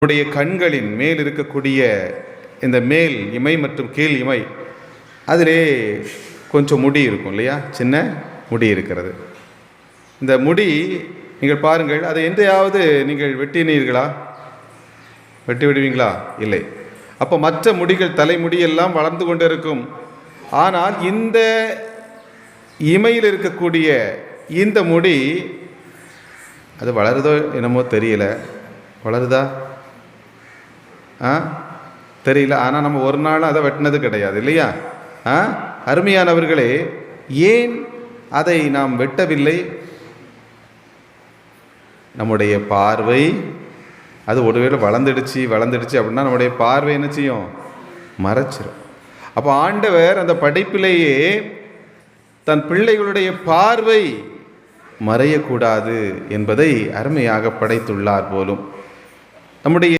நம்முடைய கண்களின் மேல் இருக்கக்கூடிய இந்த மேல் இமை மற்றும் கீழ் இமை அதிலே கொஞ்சம் முடி இருக்கும் இல்லையா, சின்ன முடி இருக்கிறது. இந்த முடி நீங்கள் பாருங்கள், அதை எந்தையாவது நீங்கள் வெட்டினீர்களா? வெட்டி விடுவீங்களா? இல்லை. அப்போ மற்ற முடிகள், தலைமுடியெல்லாம் வளர்ந்து கொண்டு இருக்கும். ஆனால் இந்த இமையில் இருக்கக்கூடிய இந்த முடி அது வளருதோ என்னமோ தெரியல. வளருதா? தெரியல. ஆனால் நம்ம ஒரு நாள் அதை வெட்டினது கிடையாது இல்லையா? அருமையானவர்களே, ஏன் அதை நாம் வெட்டவில்லை? நம்முடைய பார்வை அது ஒருவேளை வளர்ந்துடுச்சு அப்படின்னா நம்முடைய பார்வை என்ன செய்யும்? மறைச்சிரும். அப்போ ஆண்டவர் அந்த படைப்பிலேயே தன் பிள்ளைகளுடைய பார்வை மறையக்கூடாது என்பதை அருமையாக படைத்துள்ளார் போலும். நம்முடைய